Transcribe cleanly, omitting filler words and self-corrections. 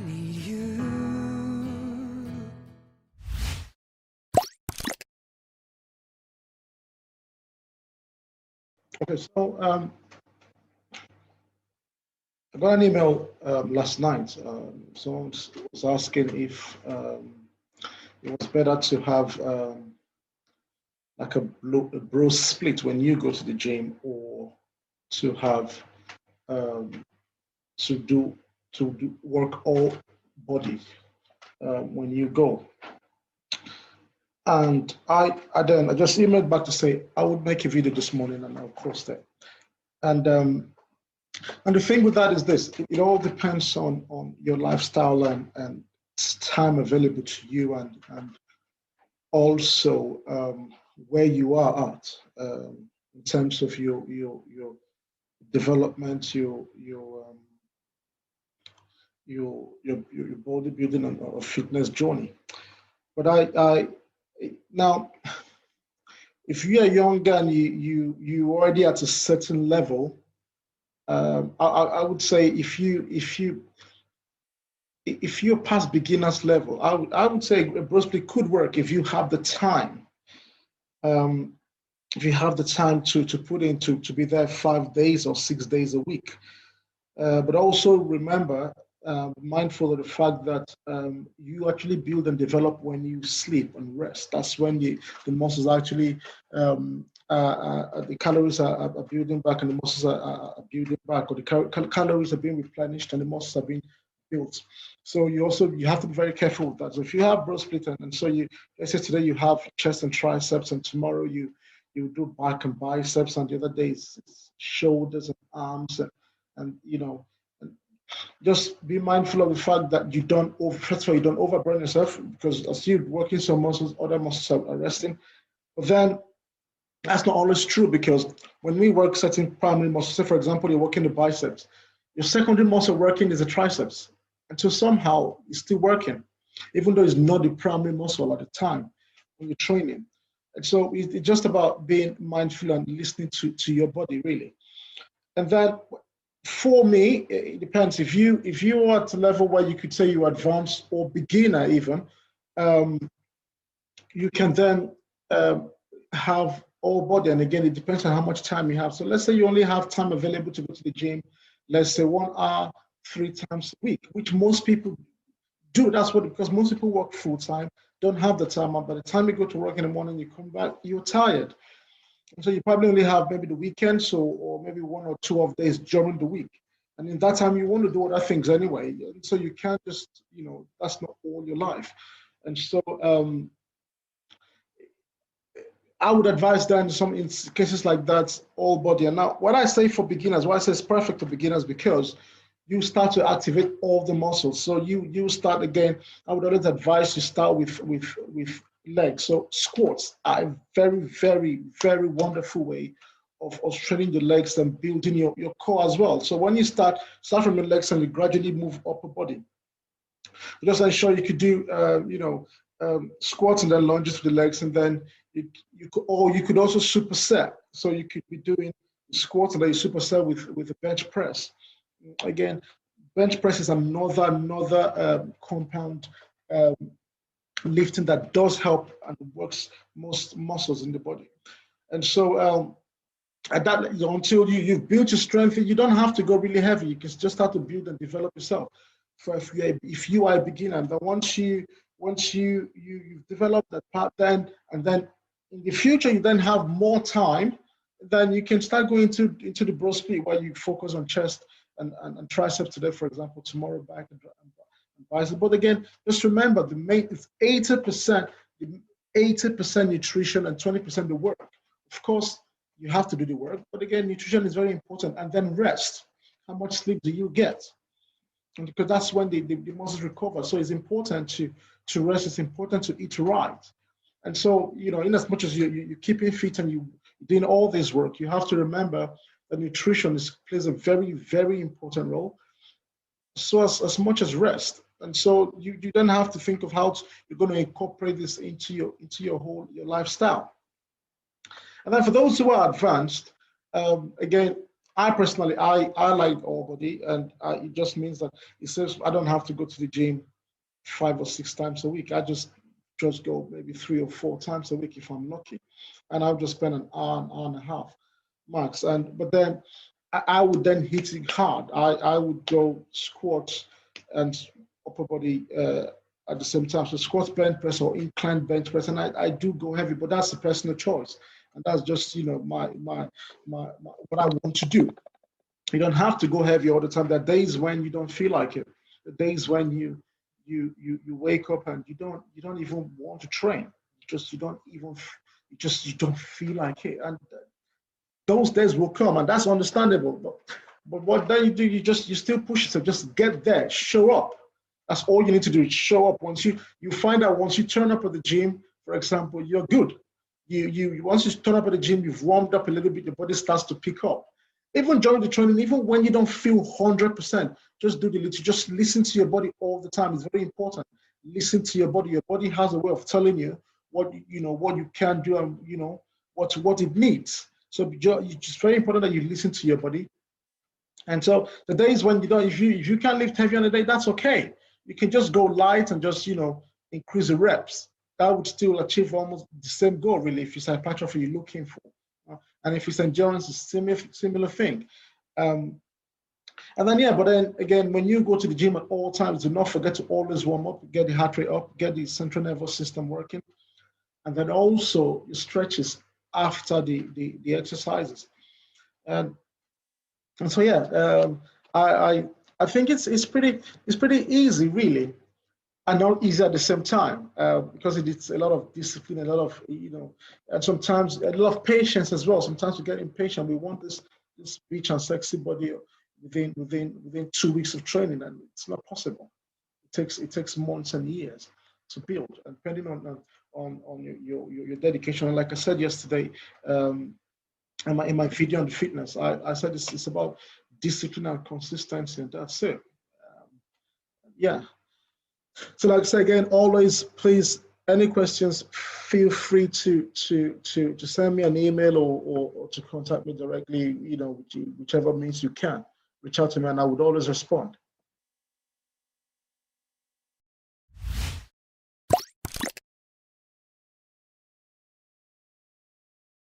need you. Okay, so I got an email last night. Someone was asking if it was better to have like a bro split when you go to the gym, or to have um, to do work all body when you go. And I just emailed back to say I would make a video this morning and I'll post it. And and the thing with that is this: it all depends on your lifestyle and time available to you, and also where you are at in terms of your development, your bodybuilding and or fitness journey. But I now, if you are younger and you already at a certain level, I would say if you're past beginners level, I would say a bro split could work if you have the time. Um, if you have the time to put in to be there 5 days or 6 days a week. But also remember, mindful of the fact that you actually build and develop when you sleep and rest. That's when the muscles actually, the calories are building back and the muscles are building back, or the calories are being replenished and the muscles are being built. So you have to be very careful with that. So if you have bro split, and so let's say today you have chest and triceps, and tomorrow you do back and biceps, and the other day it's shoulders and arms, and just be mindful of the fact that you don't first of all, you don't overburn yourself, because as you're working some muscles, other muscles are resting. But then that's not always true, because when we work certain primary muscles, say for example you're working the biceps, your secondary muscle working is the triceps, and so somehow it's still working, even though it's not the primary muscle at the time when you're training. And so it's just about being mindful and listening to your body, really. And then for me, it depends. If you are at a level where you could say you're advanced or beginner even, um, you can then have all body. And again, it depends on how much time you have. So let's say you only have time available to go to the gym, let's say 1 hour, 3 times a week, which most people do. That's what, because most people work full time, don't have the time. And by the time you go to work in the morning, you come back, you're tired. So you probably only have maybe the weekend, or maybe 1 or 2 of days during the week. And in that time, you want to do other things anyway. So you can't just, that's not all your life. And so I would advise that in cases like that, all body. And now, what I say for beginners, why I say it's perfect for beginners, because you start to activate all the muscles. So you start again. I would always advise you start with legs. So squats are a very, very, very wonderful way of training the legs and building your core as well. So when you start from the legs and you gradually move upper body. Just ensure you could do squats and then lunges with the legs, and then you could also superset. So you could be doing squats and then you superset with a bench press. Again, bench press is another compound um, lifting that does help and works most muscles in the body. And so at that, until you've built your strength, you don't have to go really heavy. You can just start to build and develop yourself. So if you are a beginner, and then once you've developed that part, then in the future you then have more time, then you can start going into the bro split, where you focus on chest and triceps today, for example, tomorrow back and bicep. But again, just remember the main is 80% nutrition and 20% the work. Of course, you have to do the work, but again, nutrition is very important, and then rest. How much sleep do you get? And because that's when the muscles recover. So it's important to rest. It's important to eat right. And so, in as much as you're keeping fit and you're doing all this work, you have to remember that nutrition plays a very, very important role. So as much as rest. And so you then have to think of how you're going to incorporate this into your lifestyle. And then for those who are advanced, again, I personally, I like all body, and it just means that it says I don't have to go to the gym 5 or 6 times a week. I just go maybe 3 or 4 times a week if I'm lucky, and I'll just spend an hour and a half max. And but then I would then hit it hard. I would go squats and upper body at the same time. So squats, bench press, or incline bench press, and I do go heavy, but that's a personal choice, and that's just my what I want to do. You don't have to go heavy all the time. There are days when you don't feel like it. The days when you wake up and you don't even want to train. You don't even you don't feel like it. And those days will come, and that's understandable. But what then you do, you still push yourself, just get there, show up. That's all you need to do, is show up. Once you find out, once you turn up at the gym, for example, you're good. You once you turn up at the gym, you've warmed up a little bit, your body starts to pick up. Even during the training, even when you don't feel 100%, just do the little, just listen to your body all the time. It's very important. Listen to your body. Your body has a way of telling you what what you can do, and what it needs. So it's very important that you listen to your body. And so the days when you don't, if you can't lift heavy on a day, that's okay. You can just go light and just increase the reps. That would still achieve almost the same goal, really, if it's hypertrophy you're looking for. And if it's endurance, it's similar thing. And then but then again, when you go to the gym at all times, do not forget to always warm up, get the heart rate up, get the central nervous system working, and then also your stretches after the exercises. And so I think it's pretty easy, really, and not easy at the same time, because it's a lot of discipline, a lot of and sometimes a lot of patience as well. Sometimes we get impatient. We want this rich and sexy body within 2 weeks of training, and it's not possible. It takes months and years to build, and depending on your dedication. And like I said yesterday, in my video on fitness, I said it's about discipline and consistency, and that's it. Yeah. So like I say again, always, please, any questions, feel free to send me an email or to contact me directly, whichever means you can. Reach out to me and I would always respond.